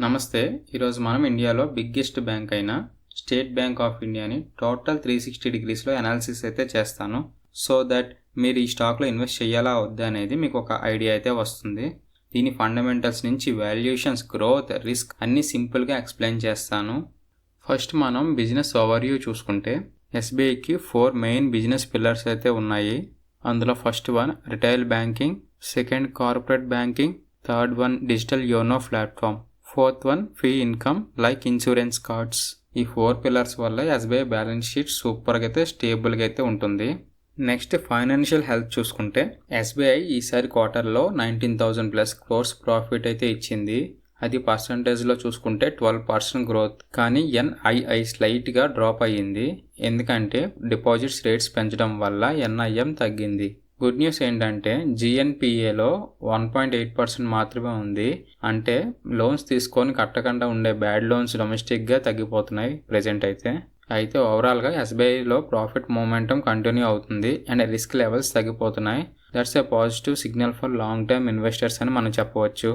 నమస్తే. ఈరోజు మనం ఇండియాలో బిగ్గెస్ట్ బ్యాంక్ అయిన స్టేట్ బ్యాంక్ ఆఫ్ ఇండియాని టోటల్ 360 డిగ్రీస్లో అనాలిసిస్ అయితే చేస్తాను. సో దట్ మీరు ఈ స్టాక్లో ఇన్వెస్ట్ చేయాలా వద్దా అనేది మీకు ఒక ఐడియా అయితే వస్తుంది. దీని ఫండమెంటల్స్ నుంచి వాల్యుయేషన్స్, గ్రోత్, రిస్క్ అన్నీ సింపుల్గా ఎక్స్ప్లెయిన్ చేస్తాను. ఫస్ట్ మనం బిజినెస్ ఓవర్వ్యూ చూసుకుంటే ఎస్బీఐకి 4 మెయిన్ బిజినెస్ పిల్లర్స్ అయితే ఉన్నాయి. అందులో first one retail banking, second corporate banking, third one digital YONO platform, fourth one fee income like insurance cards. ఈ 4 పిల్లర్స్ వల్ల ఎస్బీఐ బ్యాలెన్స్ షీట్ సూపర్గా అయితే స్టేబుల్గా అయితే ఉంటుంది. నెక్స్ట్ ఫైనాన్షియల్ హెల్త్ చూసుకుంటే ఎస్బీఐ ఈసారి క్వార్టర్లో 19,000+ క్రోర్స్ ప్రాఫిట్ అయితే ఇచ్చింది. అది పర్సంటేజ్లో చూసుకుంటే 12% గ్రోత్. కానీ ఎన్ఐఐ స్లైట్గా డ్రాప్ అయ్యింది, ఎందుకంటే డిపాజిట్స్ రేట్స్ పెంచడం వల్ల ఎన్ఐఎం తగ్గింది. గుడ్ న్యూస్ ఏంటంటే జిఎన్పిఏలో 1.8% మాత్రమే ఉంది. అంటే లోన్స్ తీసుకొని కట్టకుండా ఉండే బ్యాడ్ లోన్స్ డొమెస్టిక్గా తగ్గిపోతున్నాయి ప్రెజెంట్ అయితే ఓవరాల్గా ఎస్బీఐలో ప్రాఫిట్ మూమెంటం కంటిన్యూ అవుతుంది అండ్ రిస్క్ లెవెల్స్ తగ్గిపోతున్నాయి. That's a positive signal for long term investors అని మనం చెప్పవచ్చు.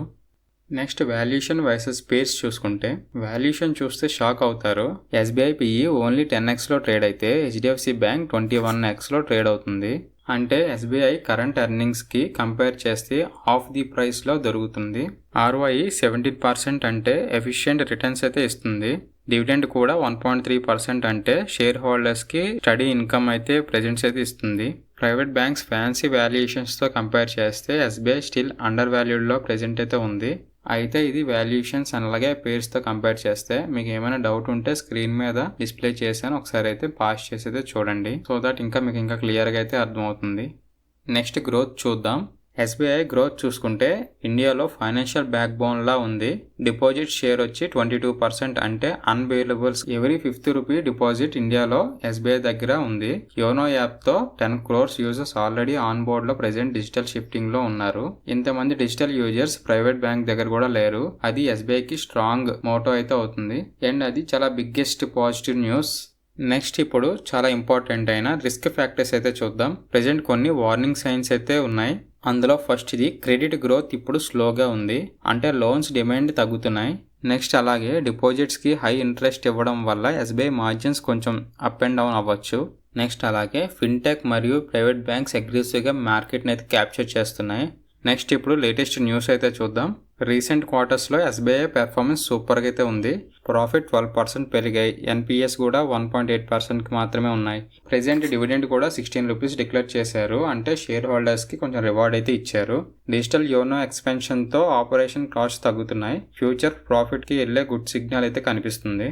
నెక్స్ట్ వాల్యుయేషన్ వర్సెస్ పేర్స్ చూసుకుంటే వాల్యుయేషన్ చూస్తే షాక్ అవుతారు. ఎస్బీఐ పిఈ ఓన్లీ 10xలో ట్రేడ్ అయితే హెచ్డిఎఫ్సి బ్యాంక్ 21xలో ట్రేడ్ అవుతుంది. అంటే ఎస్బీఐ కరెంట్ ఎర్నింగ్స్కి కంపేర్ చేస్తే హాఫ్ ది ప్రైస్లో దొరుకుతుంది. ఆర్ఓఐ 17% అంటే ఎఫిషియెంట్ రిటర్న్స్ అయితే ఇస్తుంది. డివిడెండ్ కూడా 1.3% అంటే షేర్ హోల్డర్స్కి స్టడీ ఇన్కమ్ అయితే ప్రెజెంట్స్ అయితే ఇస్తుంది. ప్రైవేట్ బ్యాంక్స్ ఫ్యాన్సీ వాల్యుయేషన్స్తో కంపేర్ చేస్తే ఎస్బీఐ స్టిల్ అండర్ వాల్యూడ్లో ప్రెజెంట్ అయితే ఉంది. అయితే ఇది వాల్యుయేషన్స్ అలాగే పేర్స్తో కంపేర్ చేస్తే మీకు ఏమైనా డౌట్ ఉంటే స్క్రీన్ మీద డిస్ప్లే చేశాను, ఒకసారి అయితే పాస్ చేసి అయితే చూడండి. సో దట్ మీకు ఇంకా క్లియర్గా అయితే అర్థమవుతుంది. నెక్స్ట్ గ్రోత్ చూద్దాం. ఎస్బీఐ గ్రోత్ చూసుకుంటే ఇండియాలో ఫైనాన్షియల్ బ్యాక్ బోన్లా ఉంది. డిపాజిట్ షేర్ వచ్చి 22% అంటే అన్బెయిలబుల్స్. ఎవరీ 5th రూపీ డిపాజిట్ ఇండియాలో ఎస్బీఐ దగ్గర ఉంది. యోనో యాప్తో 10 crores యూజర్స్ ఆల్రెడీ ఆన్ బోర్డ్లో ప్రెజెంట్ డిజిటల్ షిఫ్టింగ్లో ఉన్నారు. ఇంతమంది డిజిటల్ యూజర్స్ ప్రైవేట్ బ్యాంక్ దగ్గర కూడా లేరు. అది ఎస్బీఐకి స్ట్రాంగ్ మోటో అయితే అవుతుంది అండ్ అది చాలా బిగ్గెస్ట్ పాజిటివ్ న్యూస్. నెక్స్ట్ ఇప్పుడు చాలా ఇంపార్టెంట్ అయిన రిస్క్ ఫ్యాక్టర్స్ అయితే చూద్దాం. ప్రెజెంట్ కొన్ని వార్నింగ్ సైన్స్ అయితే ఉన్నాయి. అందులో ఫస్ట్ ఇది క్రెడిట్ గ్రోత్ ఇప్పుడు స్లోగా ఉంది, అంటే లోన్స్ డిమాండ్ తగ్గుతున్నాయి. నెక్స్ట్ అలాగే డిపాజిట్స్కి హై ఇంట్రెస్ట్ ఇవ్వడం వల్ల ఎస్బీఐ మార్జిన్స్ కొంచెం అప్ అండ్ డౌన్ అవ్వచ్చు. నెక్స్ట్ అలాగే ఫిన్టెక్ మరియు ప్రైవేట్ బ్యాంక్స్ అగ్రెసివ్గా మార్కెట్ని అయితే క్యాప్చర్ చేస్తున్నాయి. నెక్స్ట్ ఇప్పుడు లేటెస్ట్ న్యూస్ అయితే చూద్దాం. రీసెంట్ క్వార్టర్స్లో ఎస్బీఐ పెర్ఫార్మెన్స్ సూపర్గా అయితే ఉంది. ప్రాఫిట్ 12% పెరిగాయి. ఎన్పిఎస్ కూడా 1.8%కి మాత్రమే ఉన్నాయి. ప్రెజెంట్ డివిడెండ్ కూడా 16 రూపీస్ డిక్లేర్ చేశారు, అంటే షేర్ హోల్డర్స్కి కొంచెం రివార్డ్ అయితే ఇచ్చారు. డిజిటల్ యోనో ఎక్స్పెన్షన్తో ఆపరేషన్ కాస్ట్ తగ్గుతున్నాయి. ఫ్యూచర్ ప్రాఫిట్కి వెళ్ళే గుడ్ సిగ్నల్ అయితే కనిపిస్తుంది.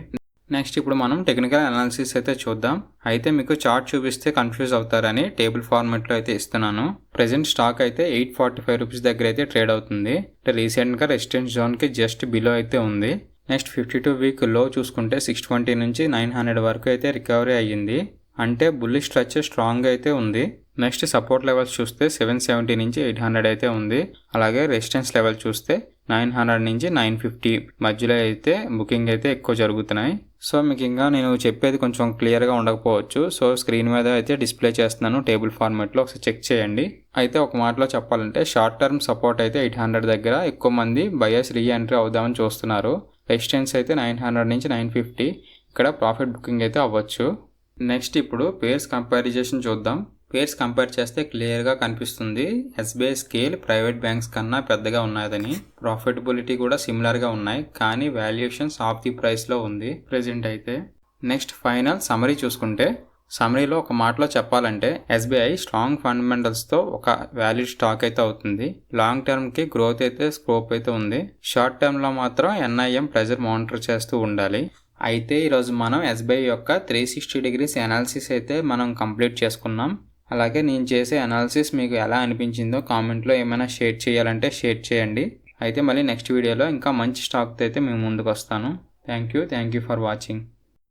నెక్స్ట్ ఇప్పుడు మనం టెక్నికల్ అనాలిసిస్ అయితే చూద్దాం. అయితే మీకు చార్ట్ చూపిస్తే కన్ఫ్యూజ్ అవుతారని టేబుల్ ఫార్మాట్లో అయితే ఇస్తున్నాను. ప్రెజెంట్ స్టాక్ అయితే 845 రూపీస్ దగ్గర అయితే ట్రేడ్ అవుతుంది. రీసెంట్గా రెసిస్టెన్స్ జోన్కి జస్ట్ బిలో అయితే ఉంది. నెక్స్ట్ 52 వీక్ లో చూసుకుంటే 620 నుంచి 900 వరకు అయితే రికవరీ అయ్యింది, అంటే బుల్లిష్ స్ట్రక్చర్ స్ట్రాంగ్గా అయితే ఉంది. నెక్స్ట్ సపోర్ట్ లెవెల్స్ చూస్తే 770 నుంచి 800 అయితే ఉంది. అలాగే రెసిస్టెన్స్ లెవెల్ చూస్తే 900 నుంచి 950 మధ్యలో అయితే బుకింగ్ అయితే ఎక్కువ జరుగుతున్నాయి. సో మీకు ఇంకా నేను చెప్పేది కొంచెం క్లియర్గా ఉండకపోవచ్చు. సో స్క్రీన్ మీద అయితే డిస్ప్లే చేస్తున్నాను టేబుల్ ఫార్మాట్లో, ఒకసారి చెక్ చేయండి. అయితే ఒక మాటలో చెప్పాలంటే షార్ట్ టర్మ్ సపోర్ట్ అయితే 800 దగ్గర ఎక్కువ మంది బయర్స్ రీఎంట్రీ అవుదామని చూస్తున్నారు. రెసిస్టెన్స్ అయితే 900 నుంచి 950, ఇక్కడ ప్రాఫిట్ బుకింగ్ అయితే అవ్వచ్చు. నెక్స్ట్ ఇప్పుడు పేర్స్ కంపారిజేషన్ చూద్దాం. పేర్స్ కంపేర్ చేస్తే క్లియర్గా కనిపిస్తుంది ఎస్బీఐ స్కేల్ ప్రైవేట్ బ్యాంక్స్ కన్నా పెద్దగా ఉన్నదని. ప్రాఫిటబిలిటీ కూడా సిమిలర్గా ఉన్నాయి, కానీ వాల్యుయేషన్స్ ఆఫ్ ది ప్రైస్లో ఉంది ప్రెజెంట్ అయితే. నెక్స్ట్ ఫైనల్ సమరీ చూసుకుంటే, సమరీలో ఒక మాటలో చెప్పాలంటే ఎస్బీఐ స్ట్రాంగ్ ఫండమెంటల్స్తో ఒక వ్యాలిడ్ స్టాక్ అయితే అవుతుంది. లాంగ్ టర్మ్కి గ్రోత్ అయితే స్కోప్ అయితే ఉంది. షార్ట్ టర్మ్లో మాత్రం ఎన్ఐఎం ప్రెజర్ మానిటర్ చేస్తూ ఉండాలి. అయితే ఈరోజు మనం ఎస్బీఐ యొక్క 360 డిగ్రీస్ అనాలిసిస్ అయితే మనం కంప్లీట్ చేసుకున్నాం. అలాగే నేను చేసే అనాలిసిస్ మీకు ఎలా అనిపించిందో కామెంట్లో ఏమైనా షేర్ చేయాలంటే షేర్ చేయండి. అయితే మళ్ళీ నెక్స్ట్ వీడియోలో ఇంకా మంచి స్టాక్తో అయితే మేము ముందుకు వస్తాను. Thank you for watching.